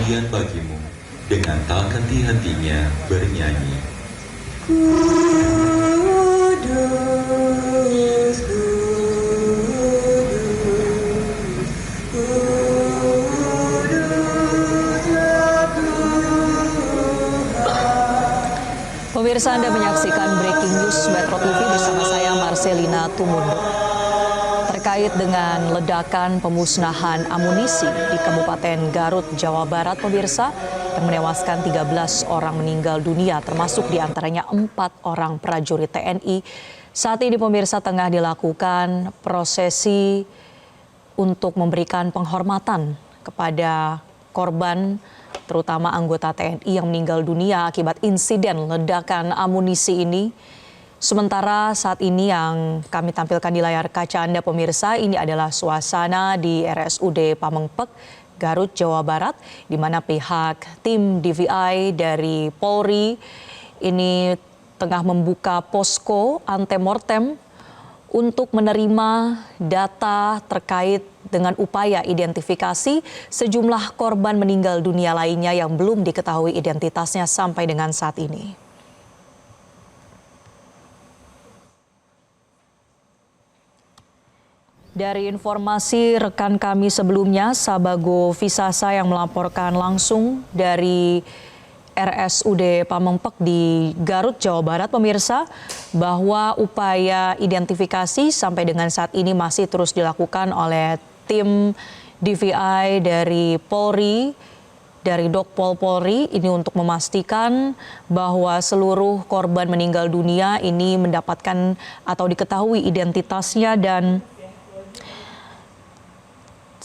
kebahagiaan bagimu dengan tak henti-hentinya bernyanyi. Kudus, kudus, kuduslah Tuhan. Pemirsa, Anda menyaksikan Breaking News Metro TV bersama saya Marcelina Tumundo. Terkait dengan ledakan pemusnahan amunisi di Kabupaten Garut, Jawa Barat, pemirsa, yang menewaskan 13 orang meninggal dunia, termasuk diantaranya 4 orang prajurit TNI. Saat ini pemirsa tengah dilakukan prosesi untuk memberikan penghormatan kepada korban, terutama anggota TNI yang meninggal dunia akibat insiden ledakan amunisi ini. Sementara saat ini yang kami tampilkan di layar kaca Anda pemirsa, ini adalah suasana di RSUD Pamengpek, Garut, Jawa Barat, di mana pihak tim DVI dari Polri ini tengah membuka posko antemortem untuk menerima data terkait dengan upaya identifikasi sejumlah korban meninggal dunia lainnya yang belum diketahui identitasnya sampai dengan saat ini. Dari informasi rekan kami sebelumnya, Sabago Visasa yang melaporkan langsung dari RSUD Pamengpek di Garut, Jawa Barat, pemirsa, bahwa upaya identifikasi sampai dengan saat ini masih terus dilakukan oleh tim DVI dari Polri, dari Dokpol Polri, ini untuk memastikan bahwa seluruh korban meninggal dunia ini mendapatkan atau diketahui identitasnya. Dan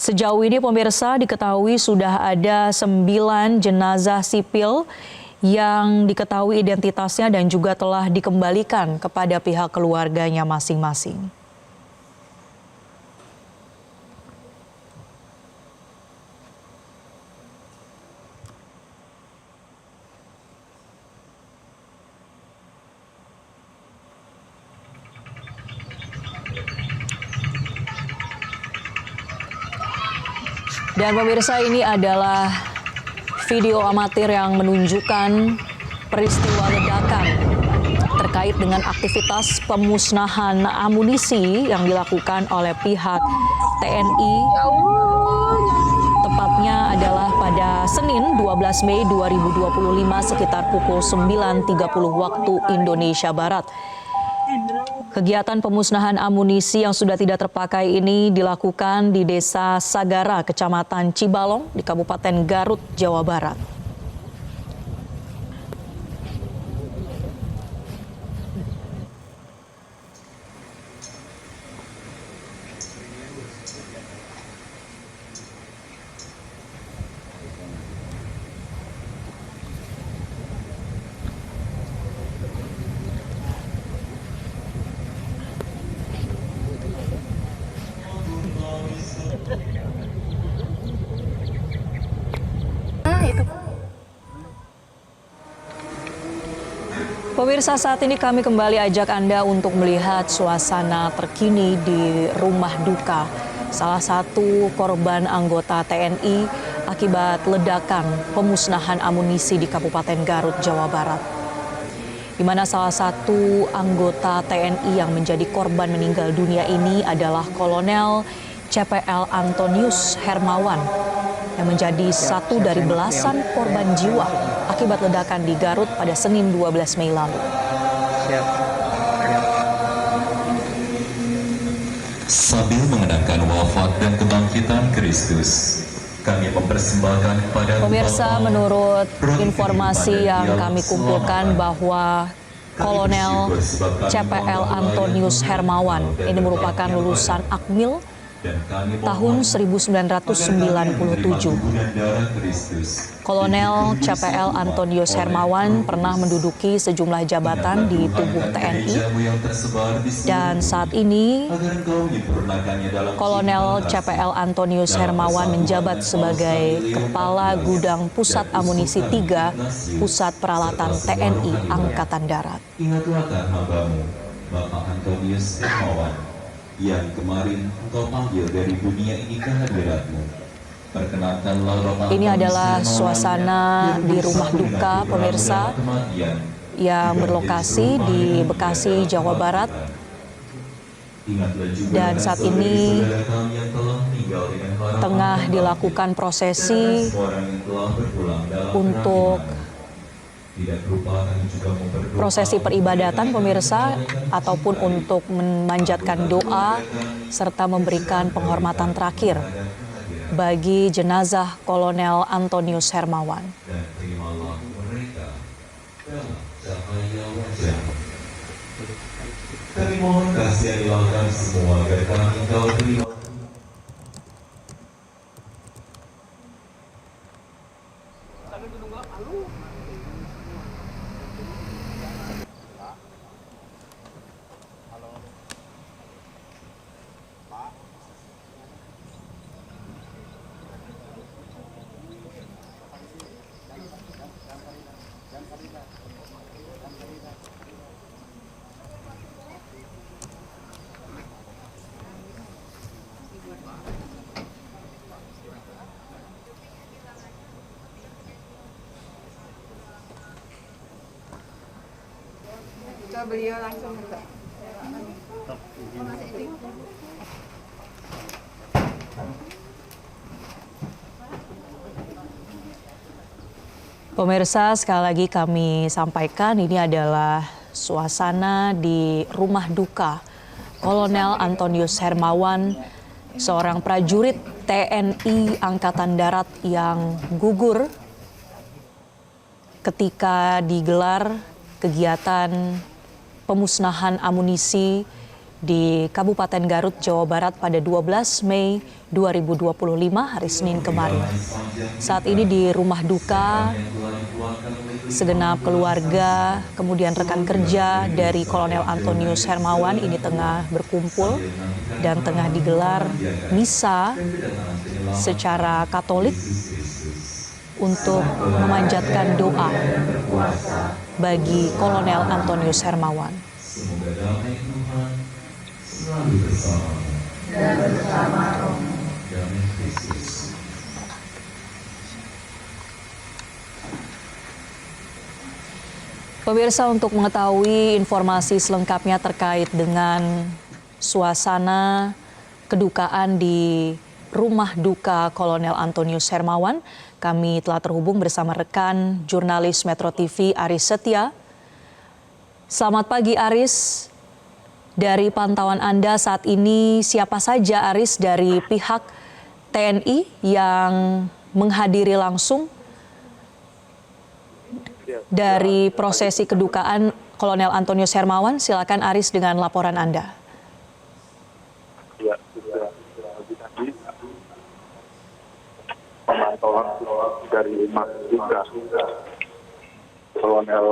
sejauh ini pemirsa diketahui sudah ada 9 jenazah sipil yang diketahui identitasnya dan juga telah dikembalikan kepada pihak keluarganya masing-masing. Dan pemirsa, ini adalah video amatir yang menunjukkan peristiwa ledakan terkait dengan aktivitas pemusnahan amunisi yang dilakukan oleh pihak TNI. Tepatnya adalah pada Senin 12 Mei 2025 sekitar pukul 9.30 waktu Indonesia Barat. Kegiatan pemusnahan amunisi yang sudah tidak terpakai ini dilakukan di Desa Sagara, Kecamatan Cibalong, di Kabupaten Garut, Jawa Barat. Pemirsa, saat ini kami kembali ajak Anda untuk melihat suasana terkini di rumah duka salah satu korban anggota TNI akibat ledakan pemusnahan amunisi di Kabupaten Garut, Jawa Barat. Di mana salah satu anggota TNI yang menjadi korban meninggal dunia ini adalah Kolonel CPL Antonius Hermawan yang menjadi satu dari belasan korban jiwa akibat ledakan di Garut pada Senin 12 Mei lalu. Sambil mengenangkan wafat dan kebangkitan Kristus, kami mempersembahkan kepada pemirsa, menurut informasi yang kami kumpulkan bahwa Kolonel CPL Antonius Hermawan ini merupakan lulusan Akmil tahun 1997. Kolonel CPL Antonius Hermawan pernah menduduki sejumlah jabatan di tubuh TNI dan saat ini Kolonel CPL Antonius Hermawan menjabat sebagai Kepala Gudang Pusat Amunisi 3 Pusat Peralatan TNI Angkatan Darat. Ingatlah hambamu, Bapak Antonius Hermawan, yang kemarin engkau panggil dari dunia ini ke hadiratmu. Ini adalah suasana di rumah duka pemirsa yang berlokasi di Bekasi, Jawa Barat. Dan saat ini tengah dilakukan prosesi untuk prosesi peribadatan pemirsa ataupun untuk memanjatkan doa serta memberikan penghormatan terakhir bagi jenazah Kolonel Antonius Hermawan. Kami mohon kasihanilah semua agar kami Engkau terima. Beliau langsung Mbak. Pemirsa, sekali lagi kami sampaikan ini adalah suasana di rumah duka Kolonel Antonius Hermawan, seorang prajurit TNI Angkatan Darat yang gugur ketika digelar kegiatan pemusnahan amunisi di Kabupaten Garut, Jawa Barat pada 12 Mei 2025 hari Senin kemarin. Saat ini di rumah duka, segenap keluarga, kemudian rekan kerja dari Kolonel Antonius Hermawan ini tengah berkumpul dan tengah digelar misa secara Katolik untuk memanjatkan doa bagi Kolonel Antonius Hermawan. Semoga damai Tuhan selalu bersama dan bersama Roh. Damai Kristus. Pemirsa, untuk mengetahui informasi selengkapnya terkait dengan suasana kedukaan di rumah duka Kolonel Antonius Hermawan, kami telah terhubung bersama rekan jurnalis Metro TV Aris Setia. Selamat pagi Aris, dari pantauan Anda saat ini siapa saja Aris dari pihak TNI yang menghadiri langsung dari prosesi kedukaan Kolonel Antonius Hermawan? Silakan Aris dengan laporan Anda. Ya, sudah tadi pemantauan dari rumah duka Kolonel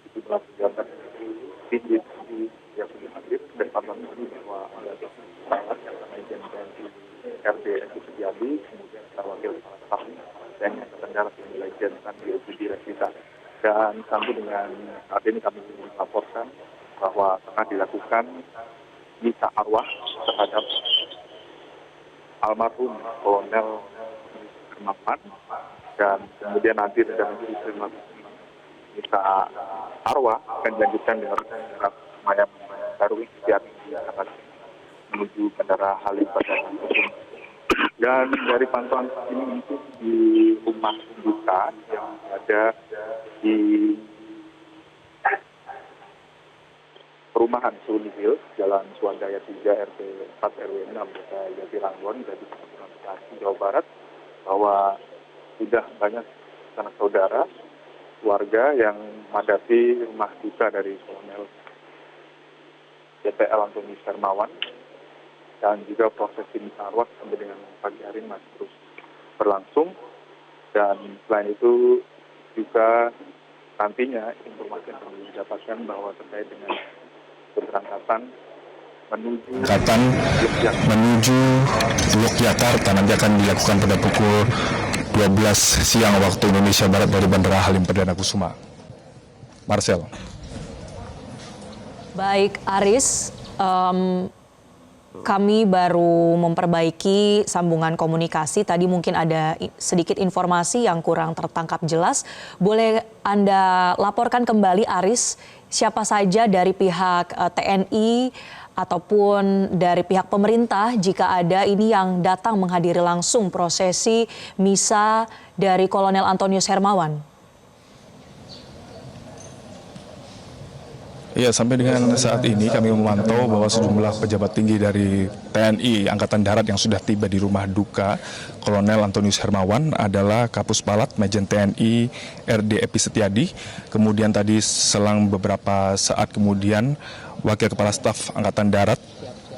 itu berkegiatan tinggi yang sudah hadir dan pantauan ini bahwa ada sangat yang Majen TNI RD itu terjadi, kemudian wakil kepala TNI Angkatan Darat yang dilajenkan di Budi Resita. Dan sampai dengan saat ini kami melaporkan bahwa tengah dilakukan misa arwah terhadap almarhum Kolonel Hermawan, dan kemudian nanti rencana diterima misa arwah akan dilanjutkan dengan mayat baru yang akan menuju Bandara Halim Perdana Kusuma. Dan dari pantauan ini itu di rumah duka yang ada di perumahan Suni Hills, Jalan Suandaya 3 RT 4 RW 6 Desa Jatiranggon dari Bekasi, Jawa Barat, bahwa sudah banyak sanak saudara warga yang madati rumah duka dari Kolonel JPL Antonius Hermawan, dan juga proses misa arwah sampai dengan pagi hari masih terus berlangsung. Dan selain itu juga nantinya informasi yang kami dapatkan bahwa terkait dengan keberangkatan menuju Yogyakarta nanti akan dilakukan pada pukul 12 siang waktu Indonesia Barat dari Bandara Halim Perdana Kusuma. Marcel. Baik Aris, kami baru memperbaiki sambungan komunikasi. Tadi mungkin ada sedikit informasi yang kurang tertangkap jelas. Boleh Anda laporkan kembali, Aris, siapa saja dari pihak TNI ataupun dari pihak pemerintah jika ada ini yang datang menghadiri langsung prosesi misa dari Kolonel Antonius Hermawan? Ya, sampai dengan saat ini kami memantau bahwa sejumlah pejabat tinggi dari TNI Angkatan Darat yang sudah tiba di rumah duka Kolonel Antonius Hermawan adalah Kapus Palat Majen TNI RD Epi Setiadi. Kemudian tadi selang beberapa saat kemudian Wakil Kepala Staf Angkatan Darat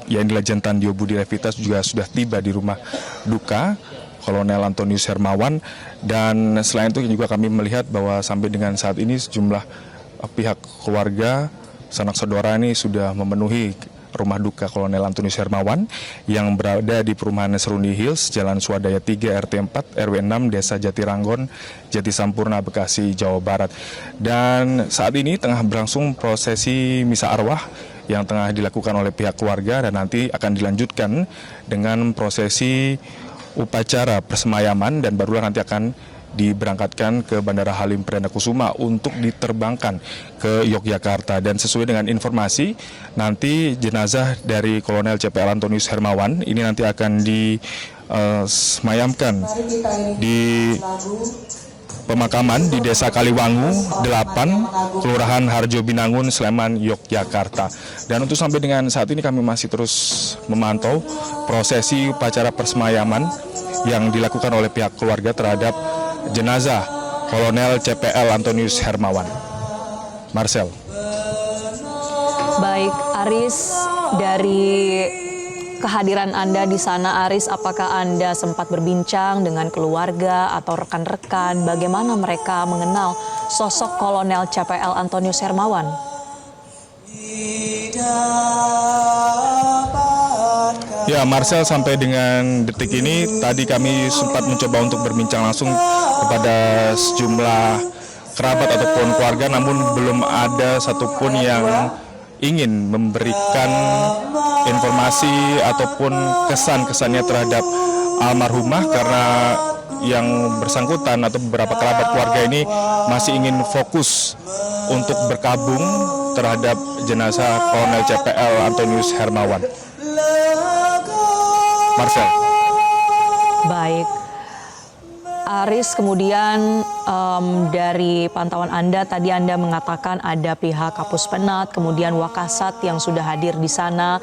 yaitu Lejen Tandio Budi Revitas juga sudah tiba di rumah duka Kolonel Antonius Hermawan. Dan selain itu juga kami melihat bahwa sampai dengan saat ini sejumlah pihak keluarga sanak saudara ini sudah memenuhi rumah duka Kolonel Antonius Hermawan yang berada di perumahan Seruni Hills, Jalan Swadaya 3 RT 4 RW 6 Desa Jatiranggon, Jatisampurna, Bekasi, Jawa Barat. Dan saat ini tengah berlangsung prosesi misa arwah yang tengah dilakukan oleh pihak keluarga dan nanti akan dilanjutkan dengan prosesi upacara persemayaman dan barulah nanti akan diberangkatkan ke Bandara Halim Perdana Kusuma untuk diterbangkan ke Yogyakarta. Dan sesuai dengan informasi, nanti jenazah dari Kolonel CPL Antonius Hermawan ini nanti akan disemayamkan di pemakaman di Desa Kaliwangu 8, Kelurahan Harjo Binangun, Sleman, Yogyakarta. Dan untuk sampai dengan saat ini kami masih terus memantau prosesi upacara persemayaman yang dilakukan oleh pihak keluarga terhadap jenazah Kolonel CPL Antonius Hermawan. Marcel. Baik, Aris, dari kehadiran Anda di sana, Aris, apakah Anda sempat berbincang dengan keluarga atau rekan-rekan? Bagaimana mereka mengenal sosok Kolonel CPL Antonius Hermawan? Ya, Marcel, sampai dengan detik ini tadi kami sempat mencoba untuk berbincang langsung kepada sejumlah kerabat ataupun keluarga, namun belum ada satupun yang ingin memberikan informasi ataupun kesan-kesannya terhadap almarhumah karena yang bersangkutan atau beberapa kerabat keluarga ini masih ingin fokus untuk berkabung terhadap jenazah Kolonel CPL Antonius Hermawan. Marcel. Baik, Aris, kemudian dari pantauan Anda, tadi Anda mengatakan ada pihak Kapus Penat, kemudian Wakasat yang sudah hadir di sana.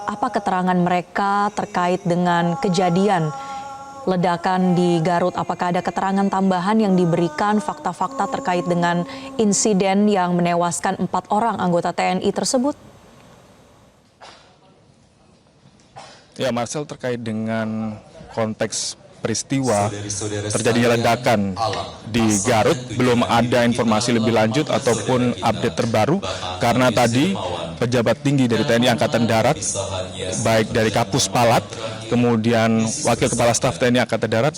Apa keterangan mereka terkait dengan kejadian ledakan di Garut? Apakah ada keterangan tambahan yang diberikan, fakta-fakta terkait dengan insiden yang menewaskan 4 orang anggota TNI tersebut? Ya, Marcel, terkait dengan konteks peristiwa terjadinya ledakan di Garut, belum ada informasi lebih lanjut ataupun update terbaru karena tadi pejabat tinggi dari TNI Angkatan Darat, baik dari Kapus Palat, kemudian Wakil Kepala Staf TNI Angkatan Darat,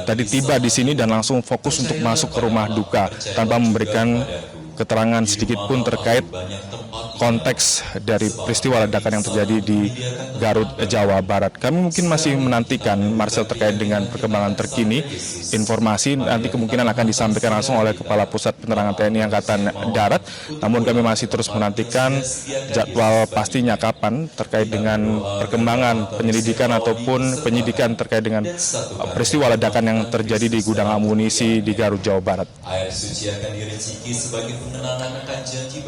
tadi tiba di sini dan langsung fokus untuk masuk ke rumah duka tanpa memberikan keterangan sedikit pun terkait konteks dari peristiwa ledakan yang terjadi di Garut, Jawa Barat. Kami mungkin masih menantikan, Marcel, terkait dengan perkembangan terkini. Informasi nanti kemungkinan akan disampaikan langsung oleh Kepala Pusat Penerangan TNI Angkatan Darat. Namun kami masih terus menantikan jadwal pastinya kapan terkait dengan perkembangan penyelidikan ataupun penyidikan terkait dengan peristiwa ledakan yang terjadi di gudang amunisi di Garut, Jawa Barat.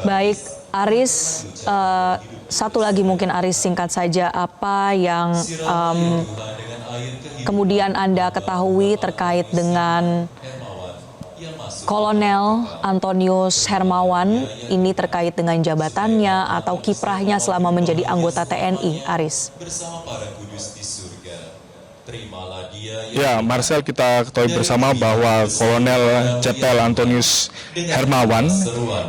Baik, Aris, satu lagi mungkin Aris, singkat saja, apa yang kemudian Anda ketahui terkait dengan Kolonel Antonius Hermawan ini terkait dengan jabatannya atau kiprahnya selama menjadi anggota TNI, Aris? Ya, Marcel, kita ketahui bersama bahwa Kolonel CPL Antonius Hermawan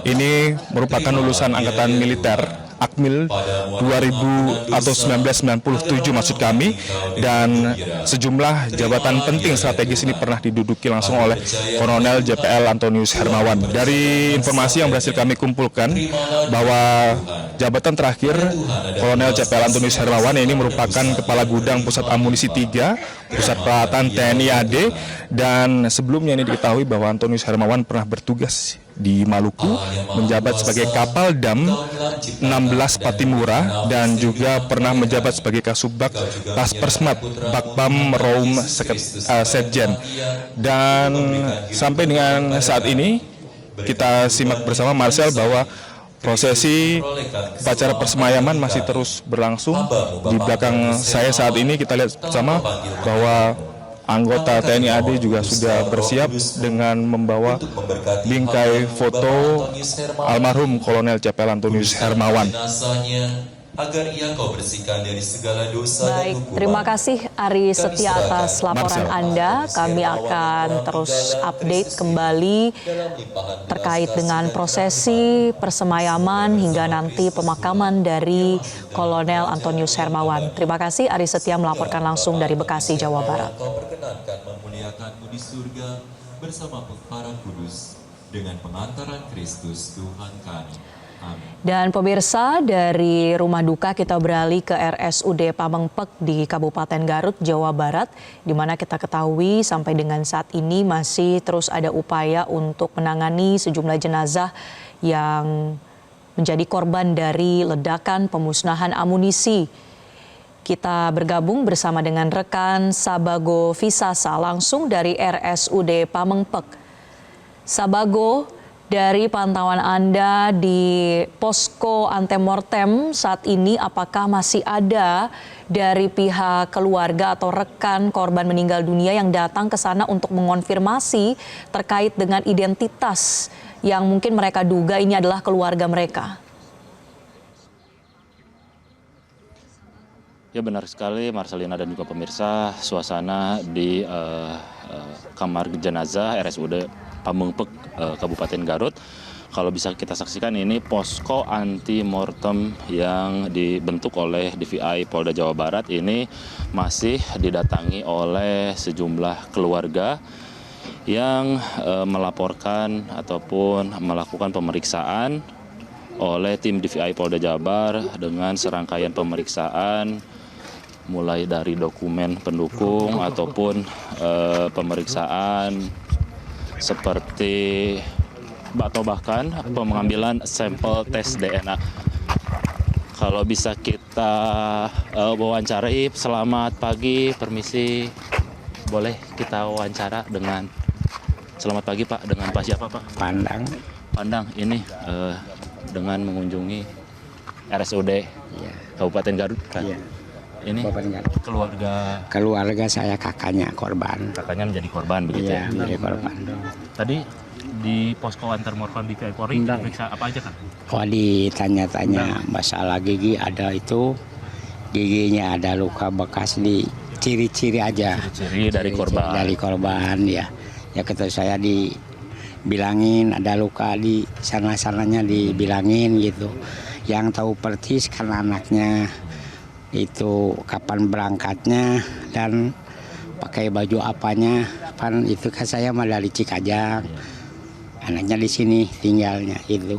ini merupakan lulusan Angkatan Militer Akmil 2000 atau 1997 maksud kami, dan sejumlah jabatan penting strategis ini pernah diduduki langsung oleh Kolonel JPL Antonius Hermawan. Dari informasi yang berhasil kami kumpulkan bahwa jabatan terakhir Kolonel JPL Antonius Hermawan ini merupakan Kepala Gudang Pusat Amunisi 3 Pusat Peralatan TNI AD, dan sebelumnya ini diketahui bahwa Antonius Hermawan pernah bertugas di Maluku menjabat sebagai Kapal Dam 16 Patimura dan juga pernah menjabat sebagai Kasubag Paspersmat Bakpam Raum Sekjen. Dan sampai dengan saat ini kita simak bersama Marcel bahwa prosesi upacara persemayaman masih terus berlangsung. Di belakang saya saat ini kita lihat bersama bahwa anggota TNI AD juga sudah bersiap dengan membawa bingkai foto almarhum Kolonel JPL Antonius Hermawan. Agar ia kau bersihkan dari segala dosa dan Baik, hukuman. terima kasih Ari Setia atas laporan Marcel. Anda. Kami akan terus update kembali terkait dengan prosesi persemayaman hingga nanti pemakaman dari Kolonel Antonius Hermawan. Terima kasih, Ari Setia melaporkan langsung dari Bekasi, Jawa Barat. Kau perkenankan memuliakanmu di surga bersama para kudus dengan pengantaran Kristus Tuhan kami. Amin. Dan pemirsa, dari rumah duka kita beralih ke RSUD Pamengpek di Kabupaten Garut, Jawa Barat, di mana kita ketahui sampai dengan saat ini masih terus ada upaya untuk menangani sejumlah jenazah yang menjadi korban dari ledakan pemusnahan amunisi. Kita bergabung bersama dengan rekan Sabago Visasa langsung dari RSUD Pamengpek. Sabago, dari pantauan Anda di posko antemortem saat ini, apakah masih ada dari pihak keluarga atau rekan korban meninggal dunia yang datang ke sana untuk mengonfirmasi terkait dengan identitas yang mungkin mereka duga ini adalah keluarga mereka? Ya, benar sekali Marcelina dan juga pemirsa, suasana di kamar jenazah RSUD Pamengpek Kabupaten Garut. Kalau bisa kita saksikan, ini posko anti mortem yang dibentuk oleh DVI Polda Jawa Barat ini masih didatangi oleh sejumlah keluarga yang melaporkan ataupun melakukan pemeriksaan oleh tim DVI Polda Jabar dengan serangkaian pemeriksaan mulai dari dokumen pendukung ataupun pemeriksaan seperti atau bahkan pengambilan sampel tes DNA. Kalau bisa kita wawancarai, selamat pagi, permisi, boleh kita wawancara dengan, selamat pagi Pak, dengan Pak siapa Pak? Pandang, ini dengan mengunjungi RSUD Kabupaten Garut kan? Iya. Ini keluarga saya kakaknya korban. Kakaknya menjadi korban begitu ya? Menjadi korban. Tadi di posko antemortem di Polri periksa apa aja kan? Oh, ditanya-tanya masalah gigi, ada itu giginya ada luka bekas di ciri-ciri aja. Ciri dari korban. Dari korban ya. Ya kata saya dibilangin ada luka di sana-sananya, dibilangin gitu. Yang tahu persis kan anaknya, itu kapan berangkatnya dan pakai baju apanya, kan itu kan saya mah dari Cikajang, anaknya di sini tinggalnya itu.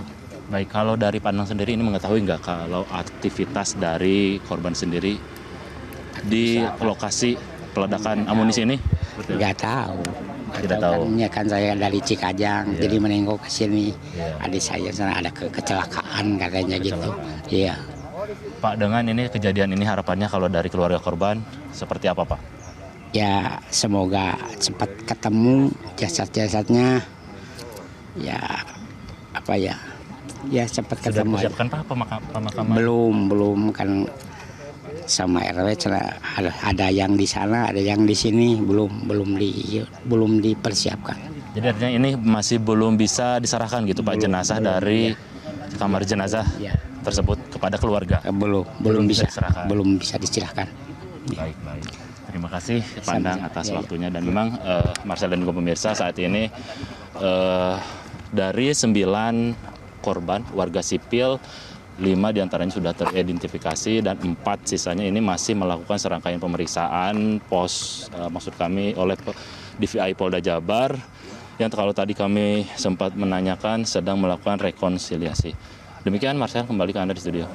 Baik, kalau dari Pandang sendiri ini mengetahui nggak kalau aktivitas dari korban sendiri di lokasi peledakan amunisi ini? Nggak tahu. Tidak tahu. Kan saya dari Cikajang, jadi menengok ke sini. Adik saya sana ada kecelakaan katanya gitu. Iya. Pak, dengan ini kejadian ini harapannya kalau dari keluarga korban seperti apa Pak? Ya semoga cepat ketemu jasad-jasadnya. Ya apa ya? Ya cepat Sudah ketemu. disiapkan Pak pemakaman? Belum kan sama RW ada yang di sana, ada yang di sini, belum dipersiapkan. Jadi artinya ini masih belum bisa diserahkan gitu Pak, jenazah dari kamar jenazah tersebut kepada keluarga? Belum bisa diserahkan. Baik. Terima kasih Pandang atas waktunya. Dan memang Marcel dan juga pemirsa, saat ini dari 9 korban warga sipil 5 diantaranya sudah teridentifikasi dan 4 sisanya ini masih melakukan serangkaian pemeriksaan maksud kami oleh DVI Polda Jabar yang kalau tadi kami sempat menanyakan sedang melakukan rekonsiliasi. Demikian Marcel, kembali ke Anda di studio.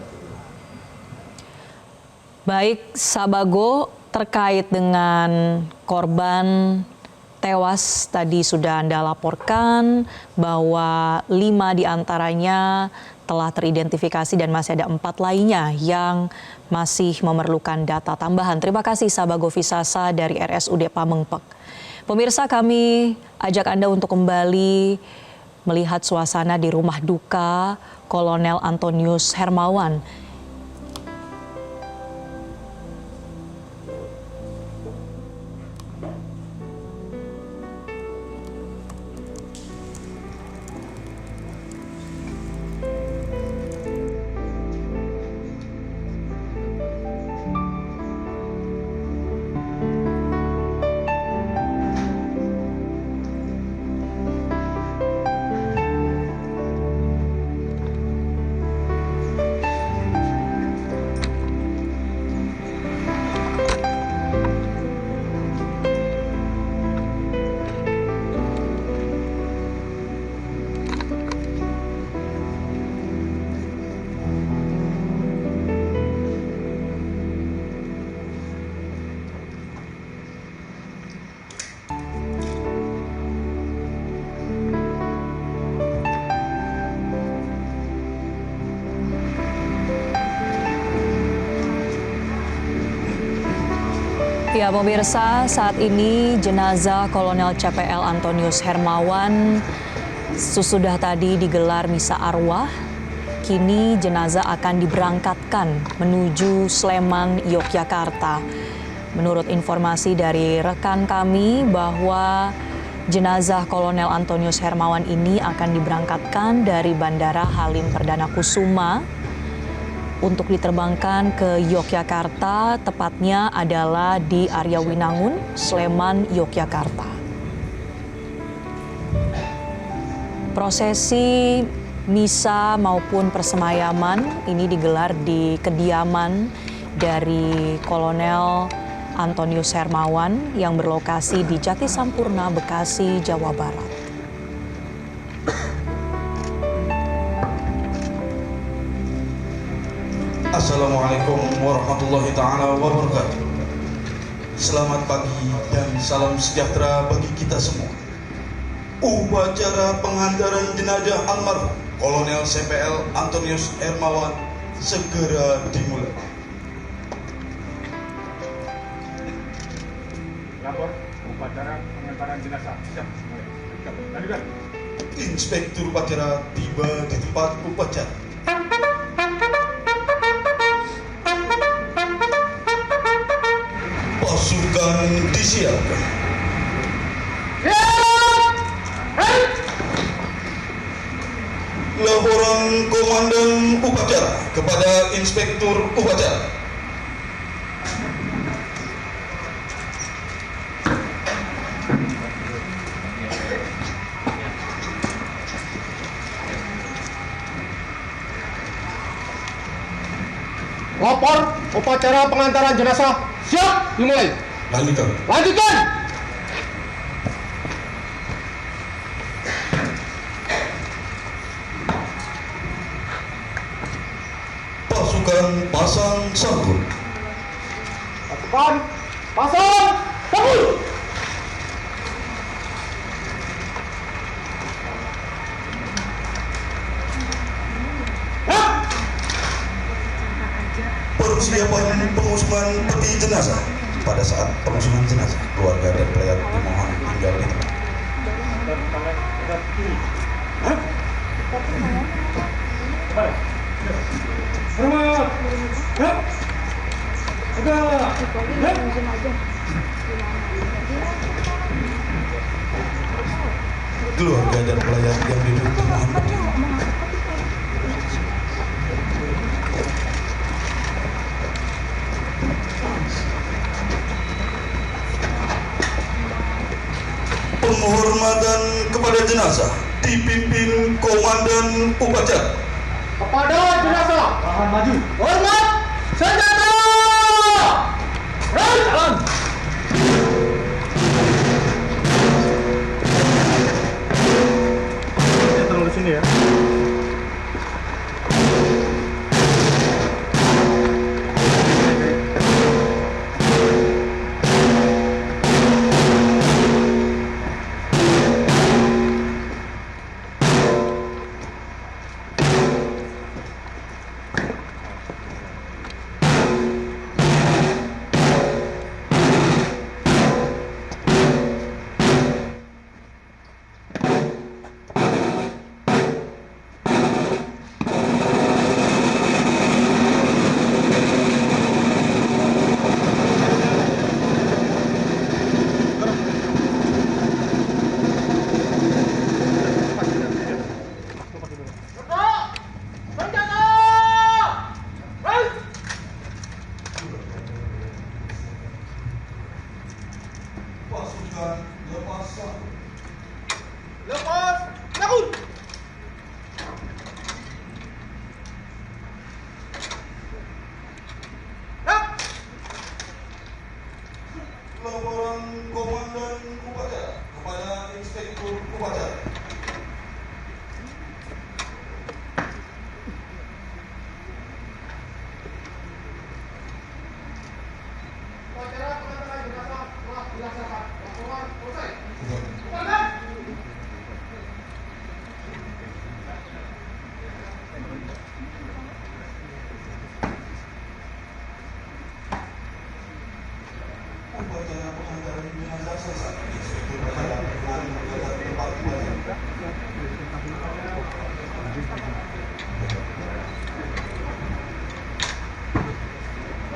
Baik, Sabago, terkait dengan korban tewas tadi sudah Anda laporkan bahwa 5 diantaranya telah teridentifikasi dan masih ada 4 lainnya yang masih memerlukan data tambahan. Terima kasih Sabago Visasa dari RSUD Pamengpek. Pemirsa, kami ajak Anda untuk kembali melihat suasana di rumah duka Kolonel Antonius Hermawan. Ya pemirsa, saat ini jenazah Kolonel CPL Antonius Hermawan sesudah tadi digelar misa arwah. Kini jenazah akan diberangkatkan menuju Sleman, Yogyakarta. Menurut informasi dari rekan kami bahwa jenazah Kolonel Antonius Hermawan ini akan diberangkatkan dari Bandara Halim Perdana Kusuma untuk diterbangkan ke Yogyakarta, tepatnya adalah di area Winangun, Sleman, Yogyakarta. Prosesi misa maupun persemayaman ini digelar di kediaman dari Kolonel Antonius Hermawan yang berlokasi di Jati Sampurna, Bekasi, Jawa Barat. Assalamualaikum warahmatullahi ta'ala wabarakatuh. Selamat pagi dan salam sejahtera bagi kita semua. Upacara pengantaran jenazah almarhum Kolonel CPL Antonius Hermawan segera dimulai. Lapor upacara pengantaran jenazah siap mulai. Inspektur upacara tiba di tempat upacara. Pasukan disiapkan. Laporan Komandan Upacara kepada Inspektur Upacara. Lapor upacara pengantaran jenazah siap dimulai. Lanjutkan. Lanjutkan. Pasukan pasang sambut. Pasukan pasang sambut. Persiapan pengusungan peti jenazah. Pada saat pengusungan jenazah, keluarga dan pelayat dimohon tinggal di tempat. Keluarga dan pelayat yang duduk dimohon berdiri. Penghormatan kepada jenazah dipimpin Komandan Upacara. kepada jenazah. Tahan maju. Hormat senjata. Right. Jalan. Saya taruh di sini ya. Pasukan lepas satu. Lepas. Lakun. Laporan Komandan Upacara kepada Inspektur Upacara. Upacara pengantaran jenazah telah dilaksanakan. Laporan selesai. Komandan. Upacara pengantaran jenazah selesai. Inspektur Upacara dengan mencatat tempat upacara.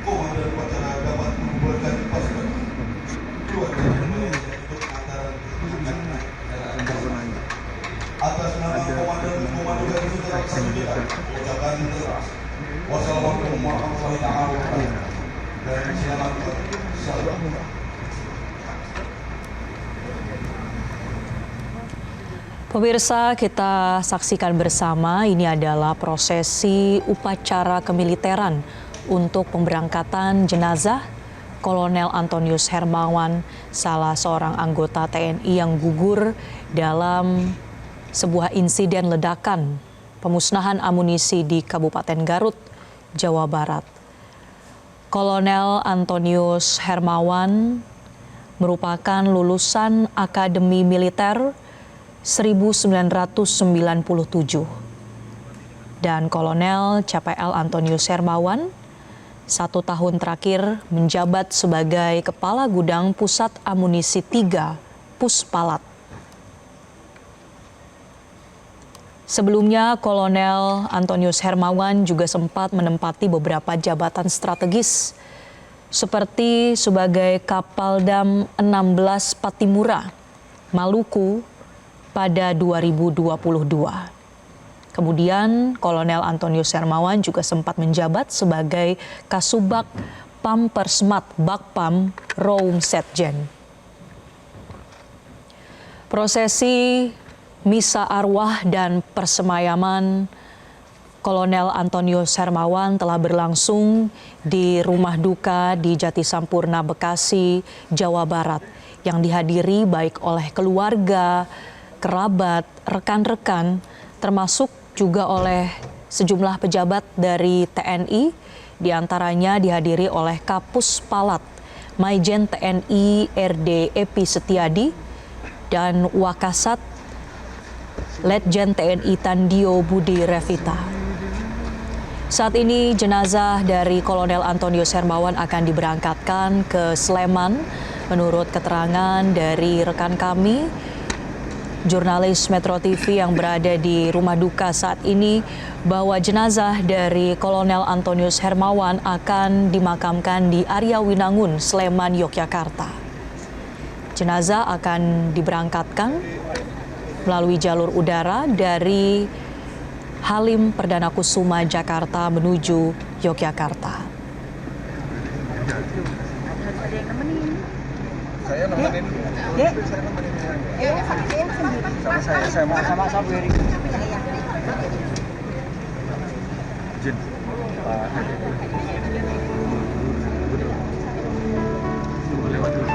Komandan upacara dapat membubarkan pasukan. Keluarga untuk pengantaran jenazah. Atas nama Komandan Komando Garis Utara Sudara, ucapan teras. Wassalamualaikum warahmatullahi wabarakatuh. Dan selamat salam. Pemirsa, kita saksikan bersama ini adalah prosesi upacara kemiliteran untuk pemberangkatan jenazah Kolonel Antonius Hermawan, salah seorang anggota TNI yang gugur dalam sebuah insiden ledakan pemusnahan amunisi di Kabupaten Garut, Jawa Barat. Kolonel Antonius Hermawan merupakan lulusan Akademi Militer 1997 dan Kolonel CPL Antonius Hermawan 1 tahun terakhir menjabat sebagai Kepala Gudang Pusat Amunisi 3 Puspalat. Sebelumnya, Kolonel Antonius Hermawan juga sempat menempati beberapa jabatan strategis seperti sebagai Kapaldam 16 Patimura, Maluku pada 2022. Kemudian, Kolonel Antonius Hermawan juga sempat menjabat sebagai Kasubag Pampersmat Bakpam Roum Setjen. Prosesi misa arwah dan persemayaman Kolonel Antonius Hermawan telah berlangsung di rumah duka di Jatisampurna, Bekasi, Jawa Barat, yang dihadiri baik oleh keluarga, kerabat, rekan-rekan, termasuk juga oleh sejumlah pejabat dari TNI, diantaranya dihadiri oleh Kapus Palat, Maijen TNI RD Epi Setiadi, dan Wakasat Letjen TNI Tandio Budi Revita. Saat ini jenazah dari Kolonel Antonius Hermawan akan diberangkatkan ke Sleman. Menurut keterangan dari rekan kami, jurnalis Metro TV yang berada di rumah duka saat ini, bahwa jenazah dari Kolonel Antonius Hermawan akan dimakamkan di Arya Winangun, Sleman, Yogyakarta. Jenazah akan diberangkatkan melalui jalur udara dari Halim Perdana Kusuma, Jakarta menuju Yogyakarta. Saya nemenin. Ya. Sama saya mau sama Beri. izin Pak Gubernur lewat dulu.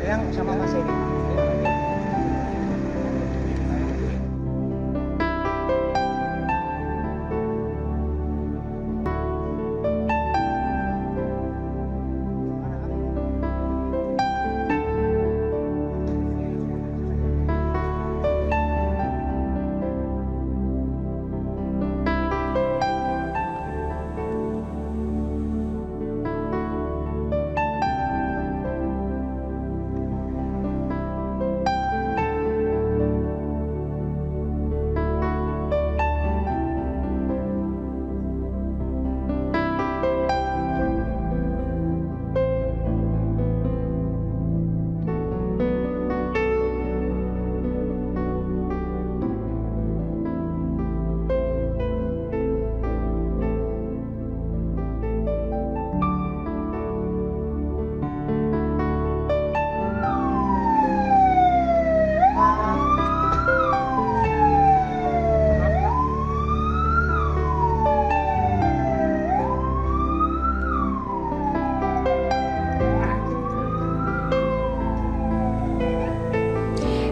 Yang sama Mas Edi.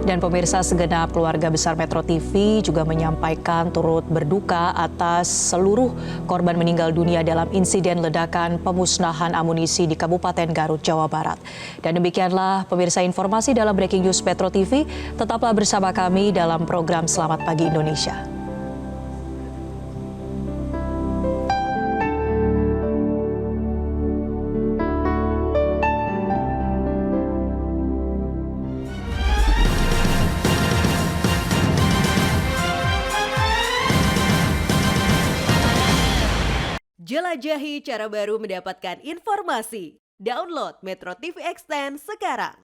Dan pemirsa, segenap keluarga besar Metro TV juga menyampaikan turut berduka atas seluruh korban meninggal dunia dalam insiden ledakan pemusnahan amunisi di Kabupaten Garut, Jawa Barat. Dan demikianlah pemirsa informasi dalam Breaking News Metro TV. Tetaplah bersama kami dalam program Selamat Pagi Indonesia. Jelajahi cara baru mendapatkan informasi. Download Metro TV Extend sekarang.